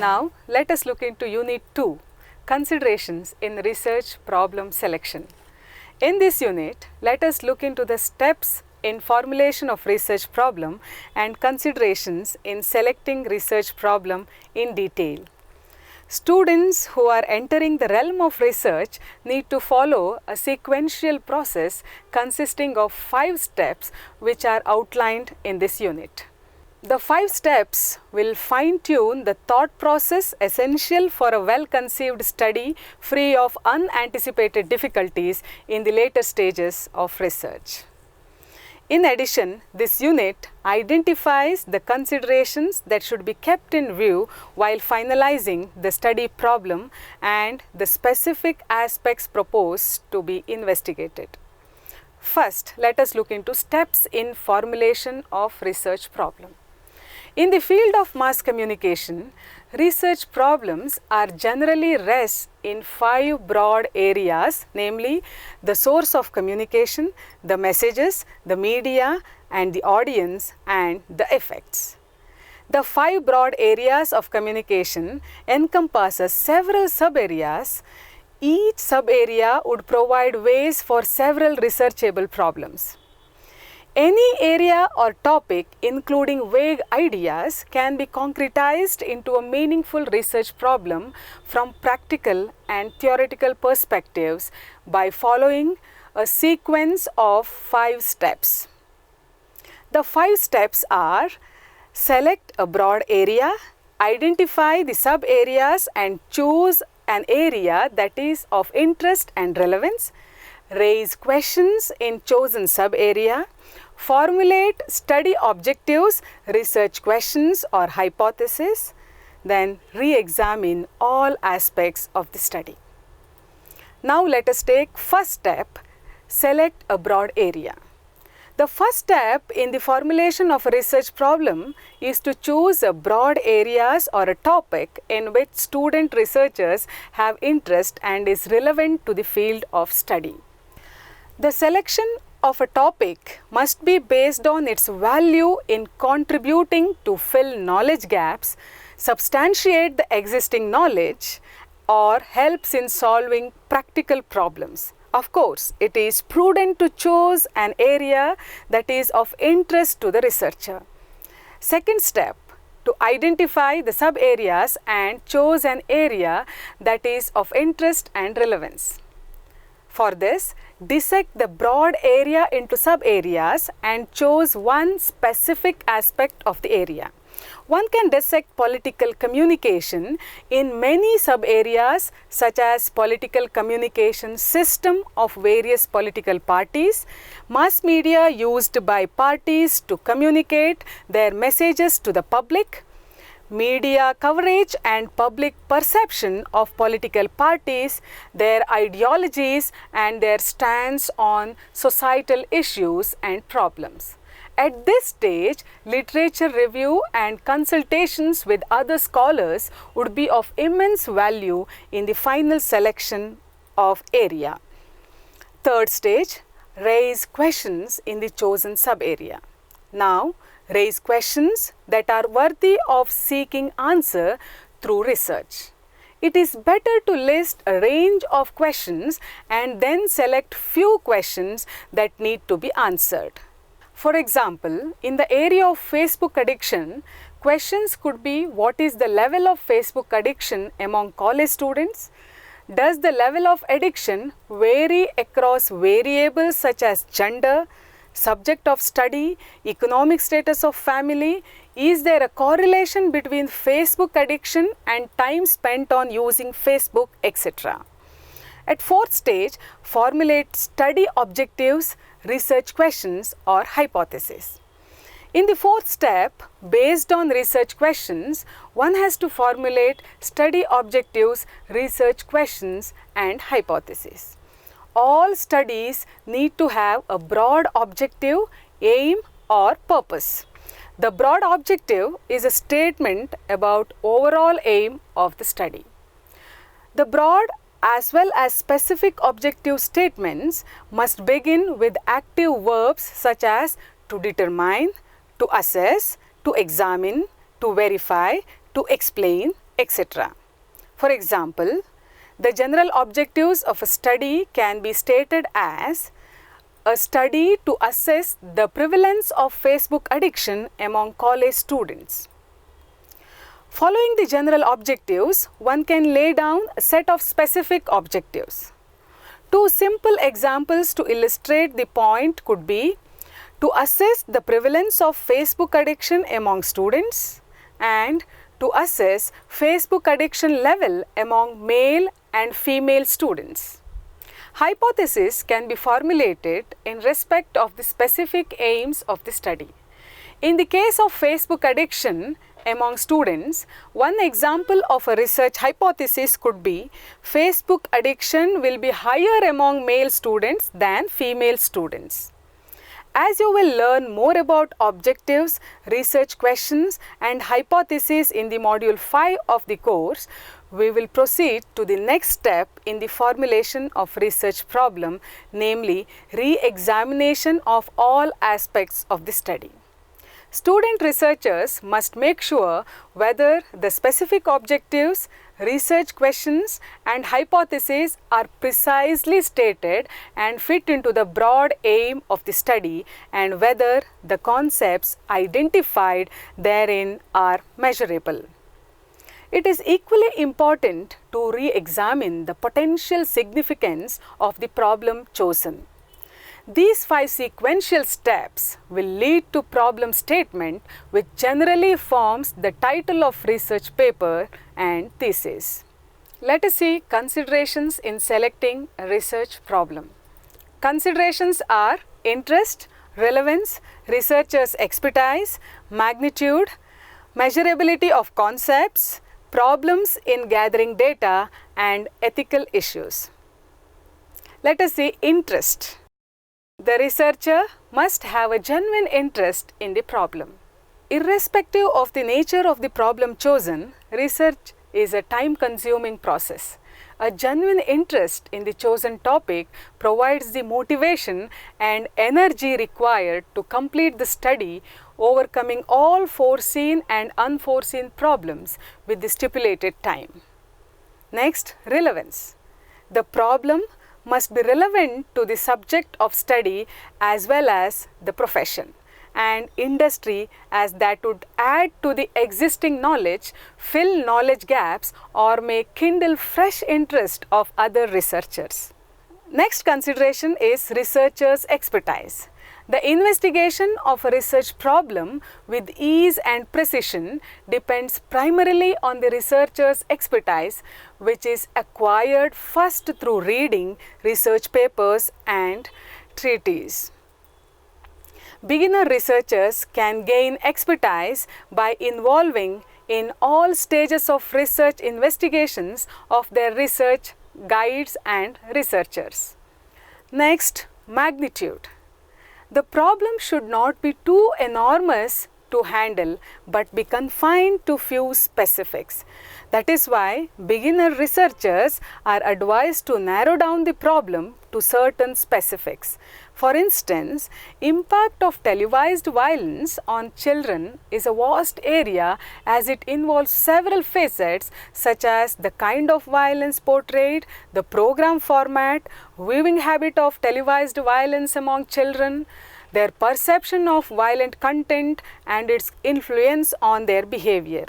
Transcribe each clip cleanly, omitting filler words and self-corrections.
Now let us look into Unit 2, Considerations in Research Problem Selection. In this unit, let us look into the steps in formulation of research problem and considerations in selecting research problem in detail. Students who are entering the realm of research need to follow a sequential process consisting of 5 steps which are outlined in this unit. The 5 steps will fine-tune the thought process essential for a well-conceived study free of unanticipated difficulties in the later stages of research. In addition, this unit identifies the considerations that should be kept in view while finalizing the study problem and the specific aspects proposed to be investigated. First, let us look into steps in formulation of research problem. In the field of mass communication, research problems are generally rest in 5 broad areas, namely the source of communication, the messages, the media and the audience and the effects. The 5 broad areas of communication encompasses several sub-areas. Each sub-area would provide ways for several researchable problems. Any area or topic including vague ideas can be concretized into a meaningful research problem from practical and theoretical perspectives by following a sequence of 5 steps. The 5 steps are: select a broad area, identify the sub-areas and choose an area that is of interest and relevance, raise questions in chosen sub-area, formulate study objectives, research questions or hypotheses, then re-examine all aspects of the study. Now let us take first step, select a broad area. The first step in the formulation of a research problem is to choose a broad areas or a topic in which student researchers have interest and is relevant to the field of study. The selection of a topic must be based on its value in contributing to fill knowledge gaps, substantiate the existing knowledge, or helps in solving practical problems. Of course, it is prudent to choose an area that is of interest to the researcher. Second step, to identify the sub-areas and choose an area that is of interest and relevance. For this, dissect the broad area into sub-areas and choose one specific aspect of the area. One can dissect political communication in many sub-areas such as political communication system of various political parties, mass media used by parties to communicate their messages to the public, media coverage and public perception of political parties, their ideologies and their stance on societal issues and problems. At this stage, literature review and consultations with other scholars would be of immense value in the final selection of area. Third stage, raise questions in the chosen sub-area. Now, raise questions that are worthy of seeking answer through research. It is better to list a range of questions and then select few questions that need to be answered. For example, in the area of Facebook addiction, questions could be: what is the level of Facebook addiction among college students? Does the level of addiction vary across variables such as gender, subject of study, economic status of family? Is there a correlation between Facebook addiction and time spent on using Facebook, etc.? At fourth stage, formulate study objectives, research questions or hypotheses. In the fourth step, based on research questions, one has to formulate study objectives, research questions and hypotheses. All studies need to have a broad objective, aim or purpose. The broad objective is a statement about overall aim of the study. The broad as well as specific objective statements must begin with active verbs such as to determine, to assess, to examine, to verify, to explain, etc. For example, the general objectives of a study can be stated as a study to assess the prevalence of Facebook addiction among college students. Following the general objectives, one can lay down a set of specific objectives. Two simple examples to illustrate the point could be to assess the prevalence of Facebook addiction among students and to assess Facebook addiction level among male and female students. Hypotheses can be formulated in respect of the specific aims of the study. In the case of Facebook addiction among students, one example of a research hypothesis could be Facebook addiction will be higher among male students than female students. As you will learn more about objectives, research questions and hypotheses in the module 5 of the course, we will proceed to the next step in the formulation of research problem, namely re-examination of all aspects of the study. Student researchers must make sure whether the specific objectives, research questions and hypotheses are precisely stated and fit into the broad aim of the study and whether the concepts identified therein are measurable. It is equally important to re-examine the potential significance of the problem chosen. These 5 sequential steps will lead to problem statement, which generally forms the title of research paper and thesis. Let us see considerations in selecting a research problem. Considerations are interest, relevance, researcher's expertise, magnitude, measurability of concepts, problems in gathering data, and ethical issues. Let us see interest. The researcher must have a genuine interest in the problem. Irrespective of the nature of the problem chosen, research is a time-consuming process. A genuine interest in the chosen topic provides the motivation and energy required to complete the study, overcoming all foreseen and unforeseen problems with the stipulated time. Next, relevance. The problem must be relevant to the subject of study as well as the profession and industry, as that would add to the existing knowledge, fill knowledge gaps or may kindle fresh interest of other researchers. Next consideration is researcher's expertise. The investigation of a research problem with ease and precision depends primarily on the researcher's expertise, which is acquired first through reading research papers and treatises. Beginner researchers can gain expertise by involving in all stages of research investigations of their research guides and researchers. Next, magnitude. The problem should not be too enormous to handle but be confined to few specifics. That is why beginner researchers are advised to narrow down the problem to certain specifics. For instance, impact of televised violence on children is a vast area as it involves several facets such as the kind of violence portrayed, the program format, viewing habit of televised violence among children, their perception of violent content and its influence on their behavior.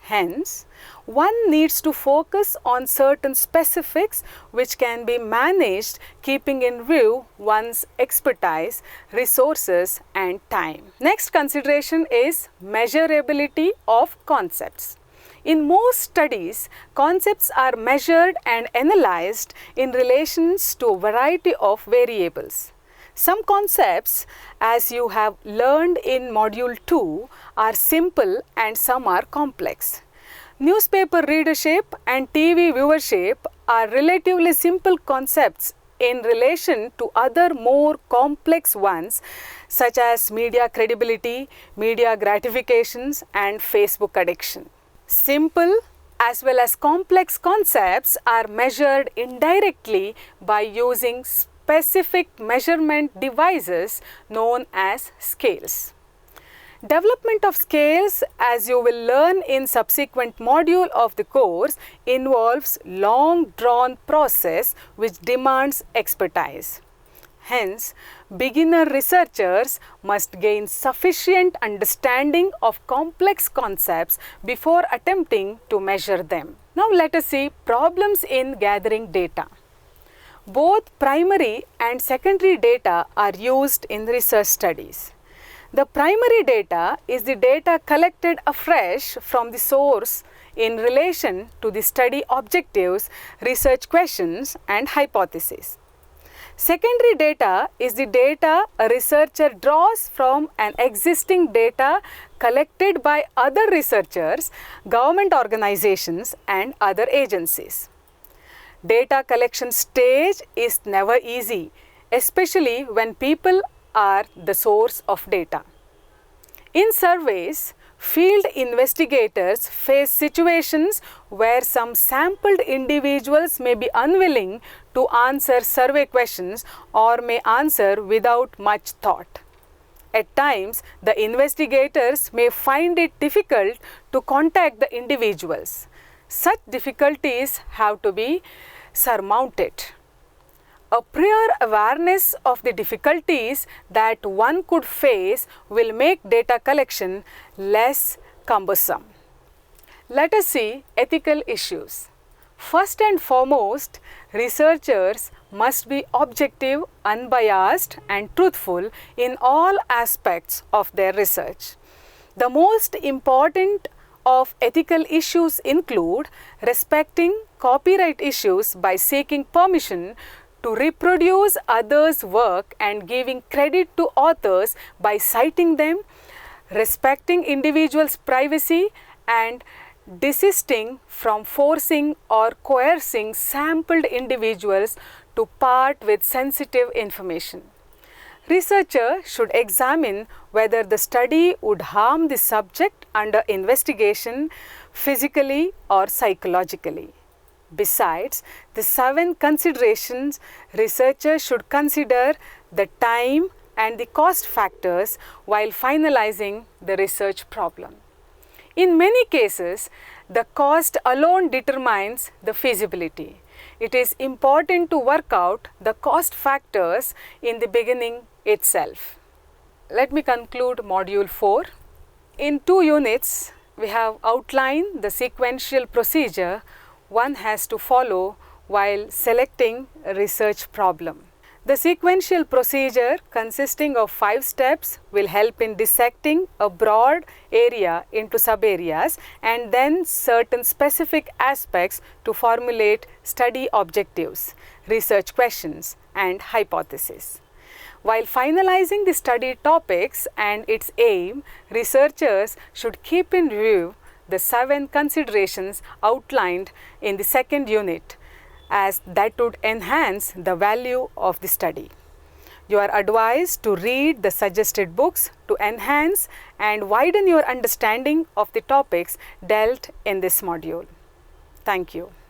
Hence, one needs to focus on certain specifics which can be managed keeping in view one's expertise, resources and time. Next consideration is measurability of concepts. In most studies, concepts are measured and analyzed in relations to a variety of variables. Some concepts, as you have learned in module 2, are simple and some are complex. Newspaper readership and TV viewership are relatively simple concepts in relation to other more complex ones such as media credibility, media gratifications and Facebook addiction. Simple as well as complex concepts are measured indirectly by using specific measurement devices known as scales. Development of scales, as you will learn in subsequent module of the course, involves long drawn process which demands expertise. Hence, beginner researchers must gain sufficient understanding of complex concepts before attempting to measure them. Now let us see problems in gathering data. Both primary and secondary data are used in research studies. The primary data is the data collected afresh from the source in relation to the study objectives, research questions and hypotheses. Secondary data is the data a researcher draws from an existing data collected by other researchers, government organizations and other agencies. Data collection stage is never easy, especially when people are the source of data. In surveys, field investigators face situations where some sampled individuals may be unwilling to answer survey questions or may answer without much thought. At times, the investigators may find it difficult to contact the individuals. Such difficulties have to be surmounted. A prior awareness of the difficulties that one could face will make data collection less cumbersome. Let us see ethical issues. First and foremost, researchers must be objective, unbiased and truthful in all aspects of their research. The most important of ethical issues include respecting copyright issues by seeking permission to reproduce others' work and giving credit to authors by citing them, respecting individuals' privacy and desisting from forcing or coercing sampled individuals to part with sensitive information. Researcher should examine whether the study would harm the subject under investigation physically or psychologically. Besides the 7 considerations, researchers should consider the time and the cost factors while finalizing the research problem. In many cases, the cost alone determines the feasibility. It is important to work out the cost factors in the beginning itself. Let me conclude module 4. In 2 units, we have outlined the sequential procedure one has to follow while selecting a research problem. The sequential procedure consisting of 5 steps will help in dissecting a broad area into sub-areas and then certain specific aspects to formulate study objectives, research questions and hypotheses. While finalizing the study topics and its aim, researchers should keep in view the 7 considerations outlined in the second unit, as that would enhance the value of the study. You are advised to read the suggested books to enhance and widen your understanding of the topics dealt in this module. Thank you.